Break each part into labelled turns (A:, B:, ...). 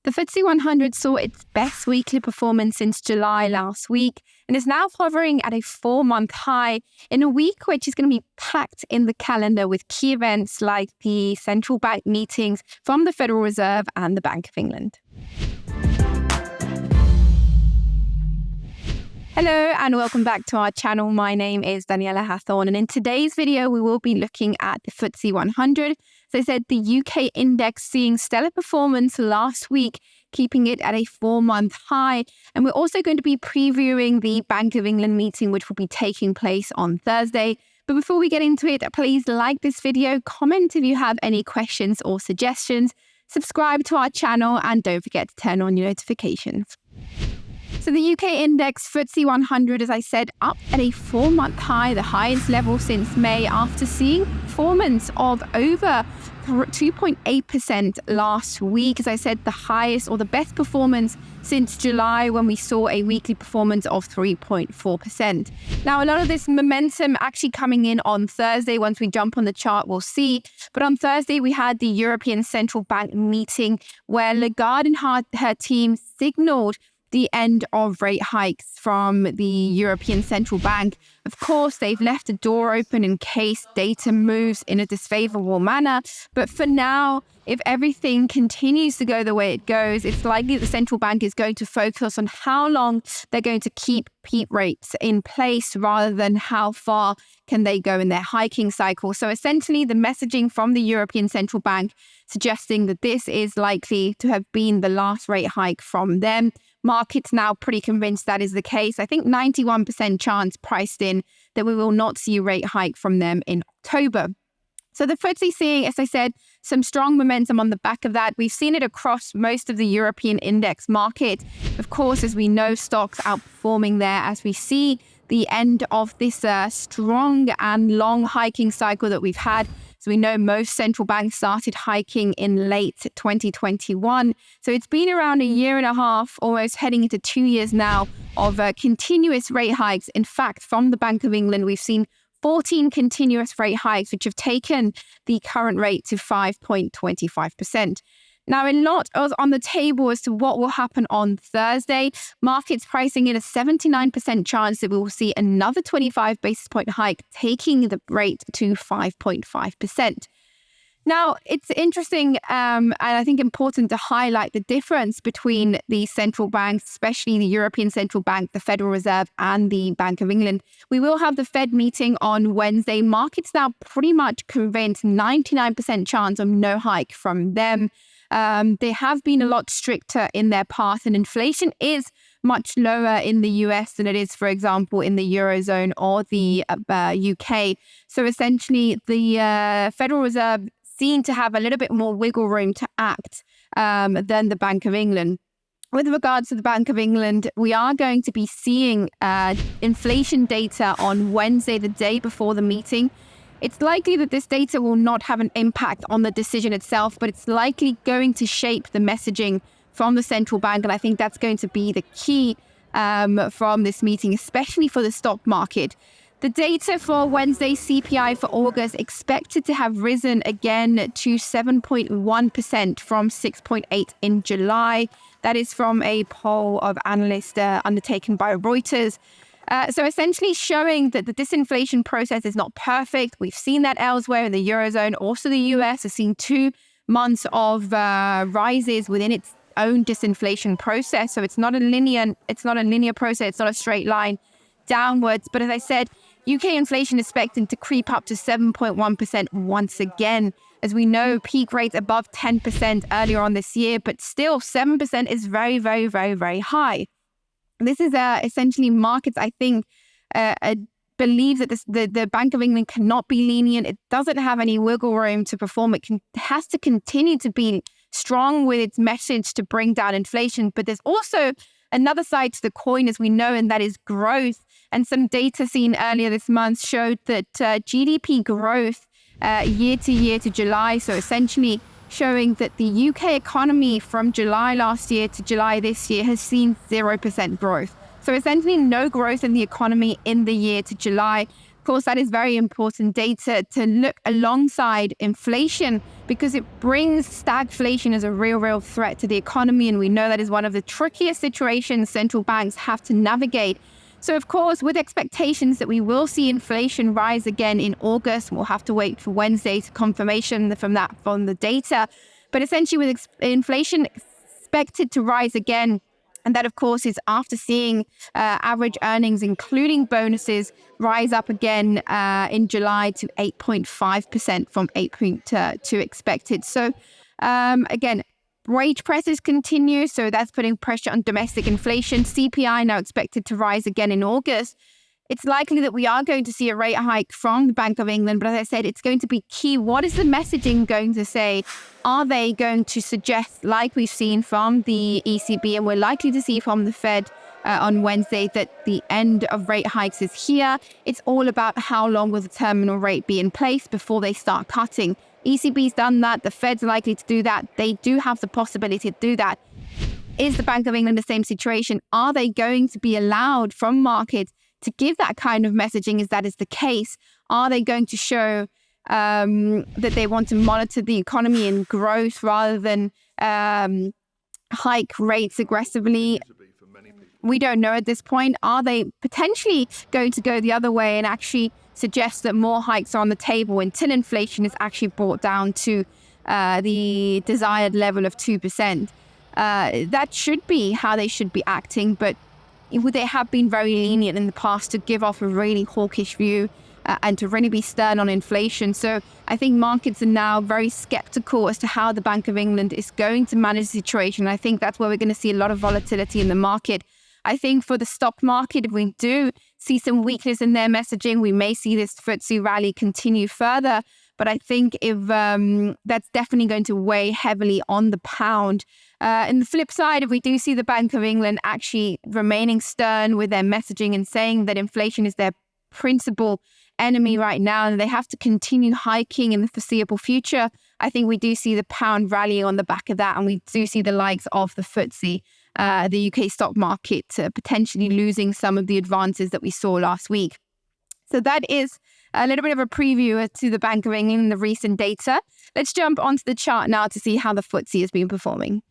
A: The FTSE 100 saw its best weekly performance since July last week and is now hovering at a 4-month high in a week which is going to be packed in the calendar with key events like the central bank meetings from the Federal Reserve and the Bank of England. Hello and welcome back to our channel. My name is Daniela and in today's video we will be looking at the FTSE 100. As I said, the UK index seeing stellar performance last week, keeping it at a 4-month high. And we're also going to be previewing the Bank of England meeting, which will be taking place on Thursday. But before we get into it, please like this video, comment if you have any questions or suggestions, subscribe to our channel, and don't forget to turn on your notifications. So the UK index FTSE 100, as I said, up at a 4-month high, the highest level since May, after seeing performance of over 2.8% last week. As I said, the highest or the best performance since July, when we saw a weekly performance of 3.4%. Now, a lot of this momentum actually coming in on Thursday. Once we jump on the chart, we'll see. But on Thursday, we had the European Central Bank meeting where Lagarde and her team signaled the end of rate hikes from the European Central Bank. Of course, they've left the door open in case data moves in a disfavorable manner. But for now, if everything continues to go the way it goes, it's likely the central bank is going to focus on how long they're going to keep peak rates in place rather than how far can they go in their hiking cycle. So essentially, the messaging from the European Central Bank suggesting that this is likely to have been the last rate hike from them. Markets now pretty convinced that is the case. I think 91% chance priced in that we will not see a rate hike from them in October. So the FTSE seeing, as I said, some strong momentum on the back of that. We've seen it across most of the European index market. Of course, as we know, stocks outperforming there as we see the end of this strong and long hiking cycle that we've had. So we know most central banks started hiking in late 2021. So it's been around a year and a half, almost heading into 2 years now of continuous rate hikes. In fact, from the Bank of England, we've seen 14 continuous rate hikes, which have taken the current rate to 5.25%. Now, a lot is on the table as to what will happen on Thursday. Markets pricing in a 79% chance that we will see another 25 basis point hike, taking the rate to 5.5%. Now, it's interesting and I think important to highlight the difference between the central banks, especially the European Central Bank, the Federal Reserve, and the Bank of England. We will have the Fed meeting on Wednesday. Markets now pretty much convinced, 99% chance of no hike from them. They have been a lot stricter in their path, and inflation is much lower in the US than it is, for example, in the Eurozone or the UK. So essentially, the Federal Reserve seem to have a little bit more wiggle room to act than the Bank of England. With regards to the Bank of England, we are going to be seeing inflation data on Wednesday, the day before the meeting. It's likely that this data will not have an impact on the decision itself, but it's likely going to shape the messaging from the central bank. And I think that's going to be the key from this meeting, especially for the stock market. The data for Wednesday CPI for August expected to have risen again to 7.1% from 6.8% in July. That is from a poll of analysts undertaken by Reuters. So essentially showing that the disinflation process is not perfect. We've seen that elsewhere in the Eurozone. Also, the US has seen 2 months of rises within its own disinflation process. So it's not a linear process. It's not a straight line downwards. But as I said, UK inflation is expected to creep up to 7.1% once again. As we know, peak rates above 10% earlier on this year, but still 7% is very, very, very, very high. This is essentially markets, I think, believe that the Bank of England cannot be lenient. It doesn't have any wiggle room to perform. It has to continue to be strong with its message to bring down inflation. But there's also another side to the coin, as we know, and that is growth. And some data seen earlier this month showed that GDP growth year to year to July, so essentially showing that the UK economy from July last year to July this year has seen 0% growth. So essentially no growth in the economy in the year to July. Of course, that is very important data to look alongside inflation because it brings stagflation as a real threat to the economy. And we know that is one of the trickiest situations central banks have to navigate. So, of course, with expectations that we will see inflation rise again in August, we'll have to wait for Wednesday's confirmation from the data. But essentially, with inflation expected to rise again, and that, of course, is after seeing average earnings, including bonuses, rise up again in July to 8.5% from 8.2 expected. So, again, wage pressures continue. So that's putting pressure on domestic inflation. CPI now expected to rise again in August. It's likely that we are going to see a rate hike from the Bank of England. But as I said, it's going to be key. What is the messaging going to say? Are they going to suggest, like we've seen from the ECB and we're likely to see from the Fed on Wednesday, that the end of rate hikes is here? It's all about how long will the terminal rate be in place before they start cutting. ECB's done that. The Fed's likely to do that. They do have the possibility to do that. Is the Bank of England the same situation? Are they going to be allowed from markets to give that kind of messaging? If that is the case, are they going to show that they want to monitor the economy and growth rather than hike rates aggressively? We don't know at this point. Are they potentially going to go the other way and actually suggest that more hikes are on the table until inflation is actually brought down to the desired level of 2%? That should be how they should be acting, but they have been very lenient in the past to give off a really hawkish view and to really be stern on inflation. So I think markets are now very skeptical as to how the Bank of England is going to manage the situation. I think that's where we're going to see a lot of volatility in the market. I think for the stock market, if we do see some weakness in their messaging, we may see this FTSE rally continue further. But I think if that's definitely going to weigh heavily on the pound. And the flip side, if we do see the Bank of England actually remaining stern with their messaging and saying that inflation is their principal enemy right now and they have to continue hiking in the foreseeable future, I think we do see the pound rallying on the back of that. And we do see the likes of the FTSE, the UK stock market, potentially losing some of the advances that we saw last week. So that is a little bit of a preview to the Bank of England and the recent data. Let's jump onto the chart now to see how the FTSE has been performing.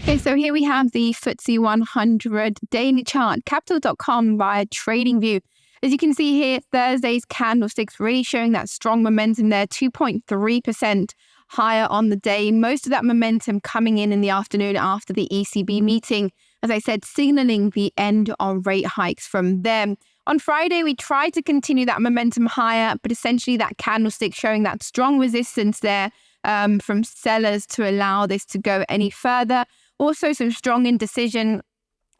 A: Okay, so here we have the FTSE 100 daily chart, Capital.com via TradingView. As you can see here, Thursday's candlesticks really showing that strong momentum there, 2.3% higher on the day. Most of that momentum coming in the afternoon after the ECB meeting, as I said, signaling the end of rate hikes from them. On Friday, we tried to continue that momentum higher, but essentially that candlestick showing that strong resistance there from sellers to allow this to go any further. Also, some strong indecision.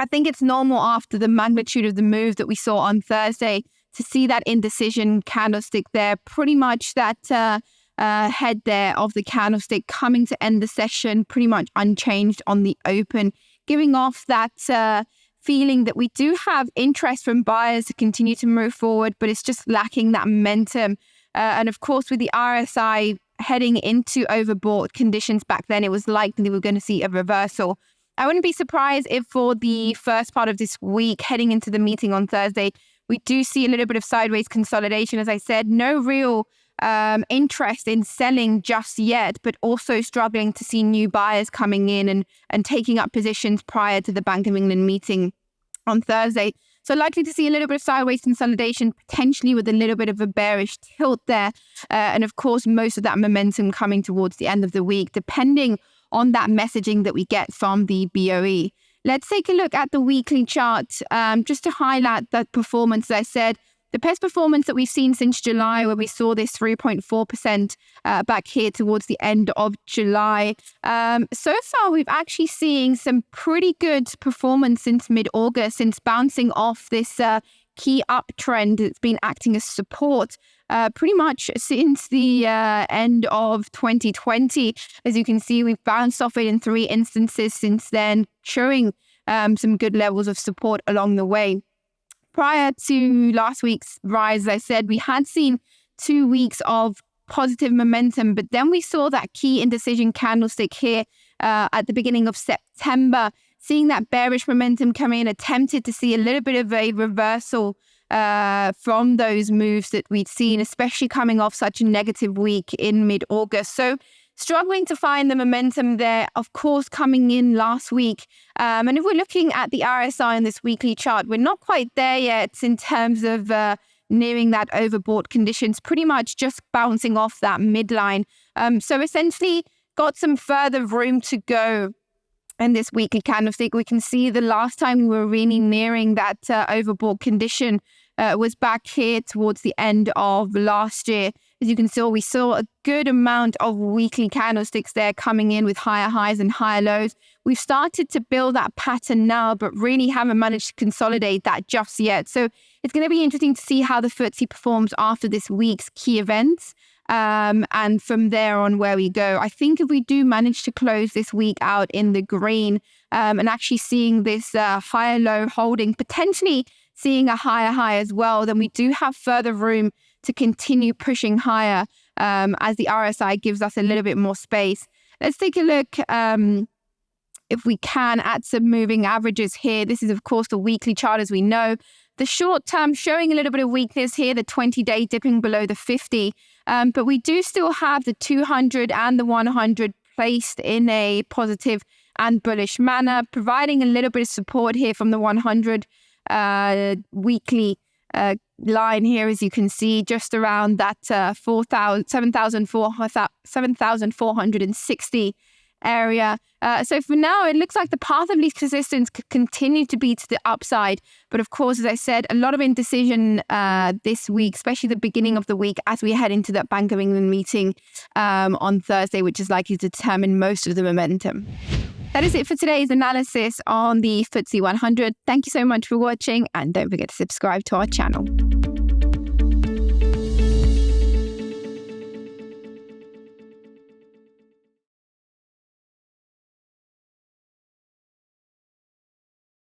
A: I think it's normal after the magnitude of the move that we saw on Thursday to see that indecision candlestick there, pretty much that head there of the candlestick coming to end the session pretty much unchanged on the open, giving off that feeling that we do have interest from buyers to continue to move forward, but it's just lacking that momentum. And of course, with the RSI heading into overbought conditions back then, it was likely we were going to see a reversal. I wouldn't be surprised if for the first part of this week, heading into the meeting on Thursday, we do see a little bit of sideways consolidation. As I said, no real interest in selling just yet, but also struggling to see new buyers coming in and taking up positions prior to the Bank of England meeting on Thursday. So likely to see a little bit of sideways consolidation, potentially with a little bit of a bearish tilt there. And of course, most of that momentum coming towards the end of the week, depending on that messaging that we get from the BOE. Let's take a look at the weekly chart just to highlight that performance. As I said, the best performance that we've seen since July, where we saw this 3.4% back here towards the end of July. So far, we've actually seen some pretty good performance since mid-August, since bouncing off this key uptrend that's been acting as support pretty much since the end of 2020. As you can see, we've bounced off it in 3 instances since then, showing some good levels of support along the way. Prior to last week's rise, as I said, we had seen 2 weeks of positive momentum, but then we saw that key indecision candlestick here at the beginning of September, seeing that bearish momentum come in, attempted to see a little bit of a reversal from those moves that we'd seen, especially coming off such a negative week in mid-August. So struggling to find the momentum there, of course, coming in last week. And if we're looking at the RSI on this weekly chart, we're not quite there yet in terms of nearing that overbought conditions, pretty much just bouncing off that midline. So essentially got some further room to go in this weekly candlestick. We can see the last time we were really nearing that overbought condition was back here towards the end of last year. As you can see, we saw a good amount of weekly candlesticks there coming in with higher highs and higher lows. We've started to build that pattern now, but really haven't managed to consolidate that just yet. So it's going to be interesting to see how the FTSE performs after this week's key events. And from there on where we go. I think if we do manage to close this week out in the green and actually seeing this higher low holding, potentially seeing a higher high as well, then we do have further room to continue pushing higher as the RSI gives us a little bit more space. Let's take a look if we can at some moving averages here. This is, of course, the weekly chart as we know. The short term showing a little bit of weakness here, the 20-day dipping below the 50. But we do still have the 200 and the 100 placed in a positive and bullish manner, providing a little bit of support here from the 100 weekly line here, as you can see, just around that 7,460 area. So for now, it looks like the path of least resistance could continue to be to the upside. But of course, as I said, a lot of indecision this week, especially the beginning of the week as we head into that Bank of England meeting on Thursday, which is likely to determine most of the momentum. That is it for today's analysis on the FTSE 100. Thank you so much for watching, and don't forget to subscribe to our channel.